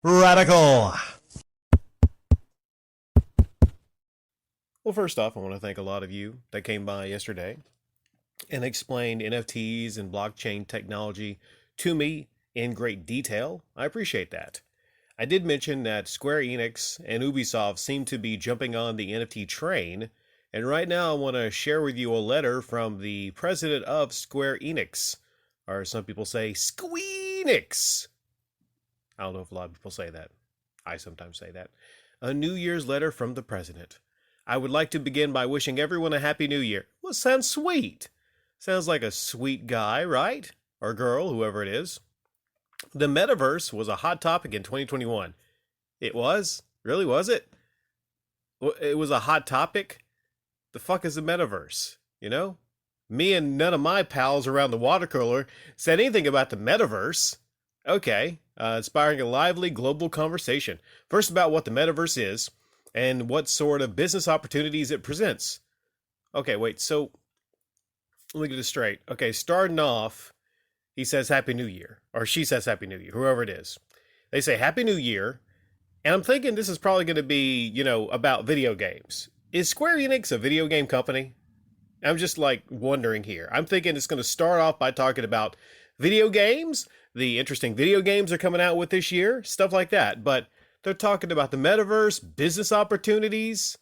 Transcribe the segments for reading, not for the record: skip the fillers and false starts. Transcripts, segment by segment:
Radical. Well, first off, I want to thank a lot of you that came by yesterday and explained NFTs and blockchain technology to me in great detail. I appreciate that. I did mention that Square Enix and Ubisoft seem to be jumping on the NFT train, and right now I want to share with you a letter from the president of Square Enix, or some people say Squeenix. I don't know if a lot of people say that. I sometimes say that. A New Year's letter from the president. I would like to begin by wishing everyone a happy new year. Well, sounds sweet. Sounds like a sweet guy, right? Or girl, whoever it is. The metaverse was a hot topic in 2021. It was? Really, was it? It was a hot topic? The fuck is the metaverse? You know? Me and none of my pals around the water cooler said anything about the metaverse. Okay, inspiring a lively global conversation. First, about what the metaverse is and what sort of business opportunities it presents. Okay, wait, so let me get this straight. Okay, starting off, he says Happy New Year, or she says Happy New Year, whoever it is. They say Happy New Year, and I'm thinking this is probably going to be, about video games. Is Square Enix a video game company? I'm just wondering here. I'm thinking it's going to start off by talking about video games, the interesting video games they're coming out with this year, stuff like that. But they're talking about the metaverse, business opportunities.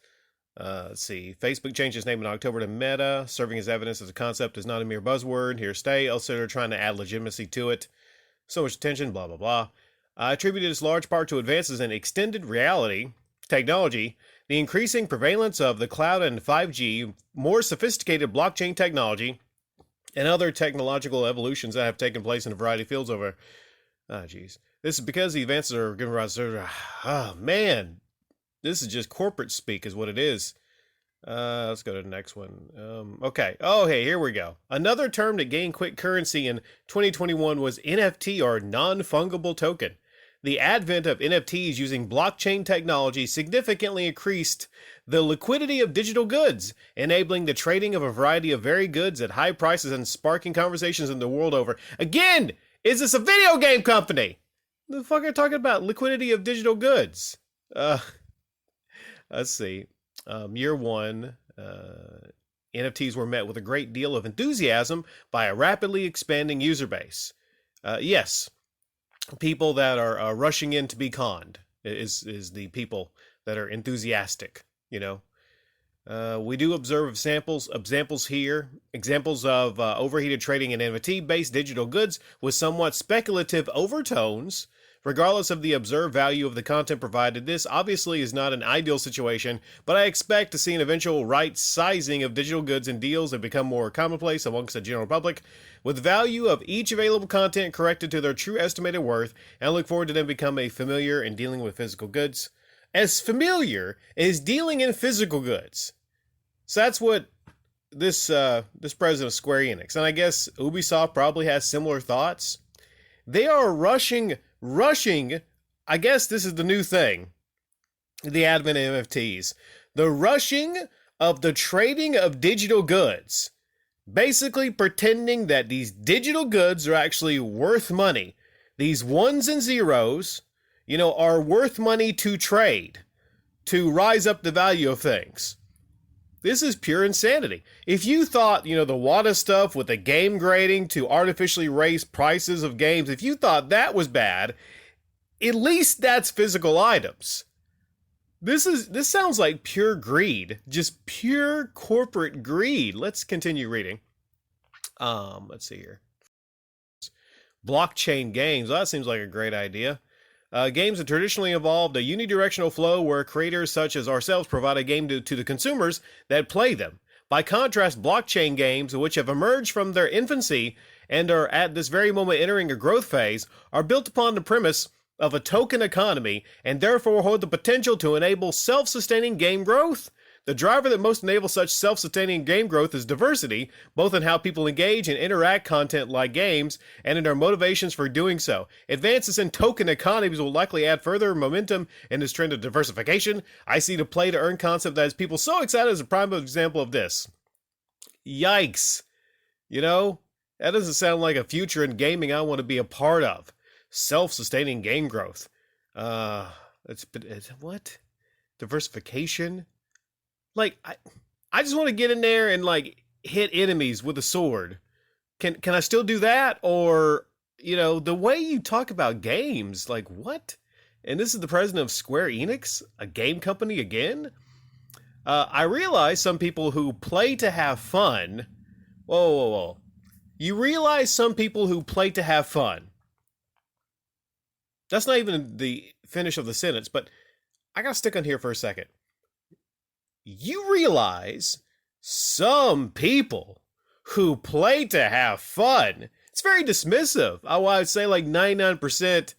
Let's see. Facebook changed its name in October to Meta, serving as evidence that the concept is not a mere buzzword. Here to stay. Also, they're trying to add legitimacy to it. So much attention, blah, blah, blah. Attributed its large part to advances in extended reality technology, the increasing prevalence of the cloud and 5G, more sophisticated blockchain technology, and other technological evolutions that have taken place in a variety of fields over. This is because the advances are giving rise to. Oh, man. This is just corporate speak, is what it is. Let's go to the next one. Okay. Oh, hey, here we go. Another term that gained quick currency in 2021 was NFT, or non-fungible token. The advent of NFTs using blockchain technology significantly increased the liquidity of digital goods, enabling the trading of a variety of varied goods at high prices and sparking conversations in the world over. Again, is this a video game company? The fuck are you talking about? Liquidity of digital goods. Let's see. Year one, NFTs were met with a great deal of enthusiasm by a rapidly expanding user base. Yes. People that are rushing in to be conned is the people that are enthusiastic, We do observe examples here, examples of overheated trading in NFT-based digital goods with somewhat speculative overtones. Regardless of the observed value of the content provided, this obviously is not an ideal situation, but I expect to see an eventual right sizing of digital goods and deals that become more commonplace amongst the general public, with value of each available content corrected to their true estimated worth, and I look forward to them becoming familiar in dealing with physical goods. As familiar as dealing in physical goods. So that's what this president of Square Enix, and I guess Ubisoft probably has similar thoughts. They are rushing, I guess this is the new thing, the advent of NFTs. The rushing of the trading of digital goods. Basically pretending that these digital goods are actually worth money. These ones and zeros, are worth money to trade, to rise up the value of things. This is pure insanity. If you thought, the WADA stuff with the game grading to artificially raise prices of games, if you thought that was bad, at least that's physical items. This sounds like pure greed, just pure corporate greed. Let's continue reading. Let's see here. Blockchain games. Well, that seems like a great idea. Games have traditionally involved a unidirectional flow where creators such as ourselves provide a game to the consumers that play them. By contrast, blockchain games, which have emerged from their infancy and are at this very moment entering a growth phase, are built upon the premise of a token economy and therefore hold the potential to enable self-sustaining game growth. The driver that most enables such self-sustaining game growth is diversity, both in how people engage and interact content like games, and in their motivations for doing so. Advances in token economies will likely add further momentum in this trend of diversification. I see the play-to-earn concept that has people so excited as a prime example of this. Yikes. That doesn't sound like a future in gaming I want to be a part of. Self-sustaining game growth. Uh, it's what? Diversification? Like, I just want to get in there and like hit enemies with a sword. Can I still do that? Or, the way you talk about games, like what? And this is the president of Square Enix, a game company again? I realize some people who play to have fun. Whoa, whoa, whoa. You realize some people who play to have fun. That's not even the finish of the sentence, but I gotta stick on here for a second. You realize some people who play to have fun. It's very dismissive. I would say like 99%,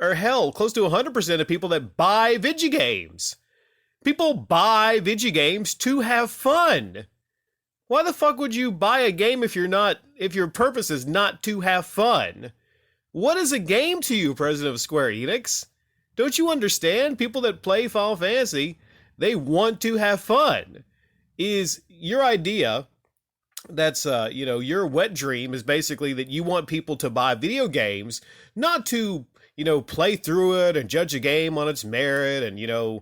or hell, close to 100% of people that buy video games. People buy video games to have fun. Why the fuck would you buy a game if your purpose is not to have fun? What is a game to you, president of Square Enix? Don't you understand? People that play Final Fantasy, they want to have fun. Is your idea that's your wet dream is basically that you want people to buy video games, not to, play through it and judge a game on its merit and,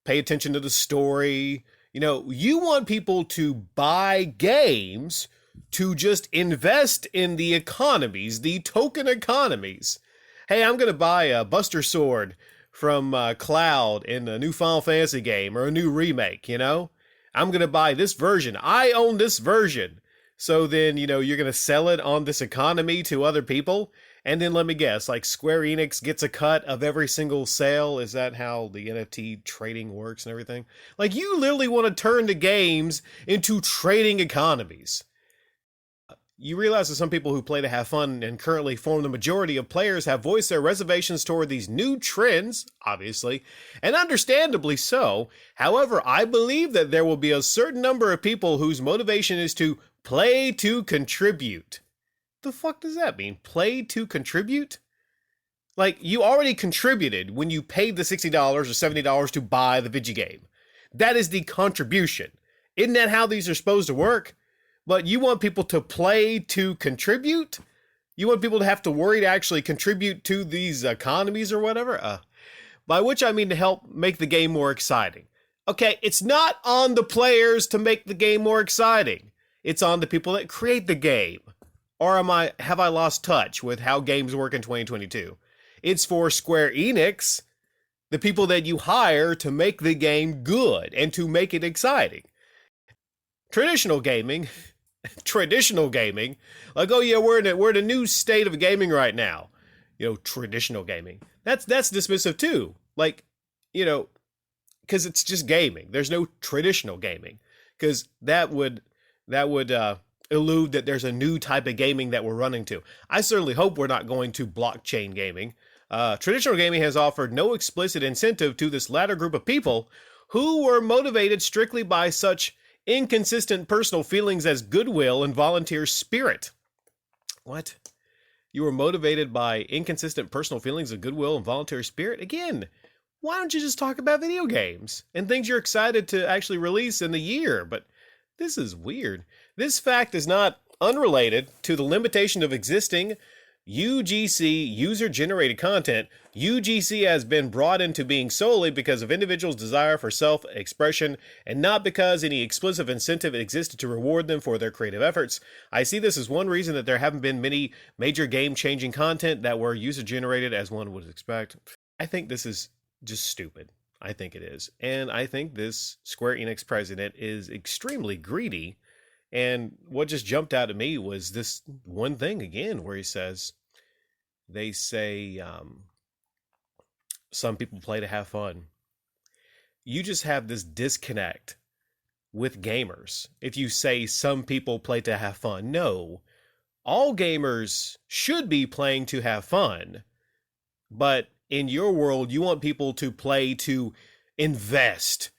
pay attention to the story. You want people to buy games to just invest in the economies, the token economies. Hey, I'm going to buy a Buster Sword from Cloud in a new Final Fantasy game or a new remake, I'm going to buy this version. I own this version. So then, you're going to sell it on this economy to other people. And then let me guess, like Square Enix gets a cut of every single sale. Is that how the NFT trading works and everything? Like you literally want to turn the games into trading economies. You realize that some people who play to have fun and currently form the majority of players have voiced their reservations toward these new trends, obviously, and understandably so. However, I believe that there will be a certain number of people whose motivation is to play to contribute. The fuck does that mean? Play to contribute? Like, you already contributed when you paid the $60 or $70 to buy the video game. That is the contribution. Isn't that how these are supposed to work? But you want people to play to contribute? You want people to have to worry to actually contribute to these economies or whatever? By which I mean to help make the game more exciting. Okay, it's not on the players to make the game more exciting. It's on the people that create the game. Or have I lost touch with how games work in 2022? It's for Square Enix, the people that you hire to make the game good and to make it exciting. Traditional gaming, like, oh yeah, we're in a new state of gaming right now. Traditional gaming. That's dismissive too. Like, because it's just gaming. There's no traditional gaming, because that would elude that there's a new type of gaming that we're running to. I certainly hope we're not going to blockchain gaming. Traditional gaming has offered no explicit incentive to this latter group of people who were motivated strictly by such inconsistent personal feelings as goodwill and volunteer spirit. What? You were motivated by inconsistent personal feelings of goodwill and volunteer spirit? Again, why don't you just talk about video games and things you're excited to actually release in the year? But this is weird. This fact is not unrelated to the limitation of existing UGC, user-generated content. UGC has been brought into being solely because of individuals' desire for self-expression and not because any explicit incentive existed to reward them for their creative efforts. I see this as one reason that there haven't been many major game-changing content that were user-generated as one would expect. I think this is just stupid. I think it is. And I think this Square Enix president is extremely greedy. And what just jumped out at me was this one thing again, where they say, some people play to have fun. You just have this disconnect with gamers. If you say some people play to have fun, no, all gamers should be playing to have fun. But in your world, you want people to play to invest,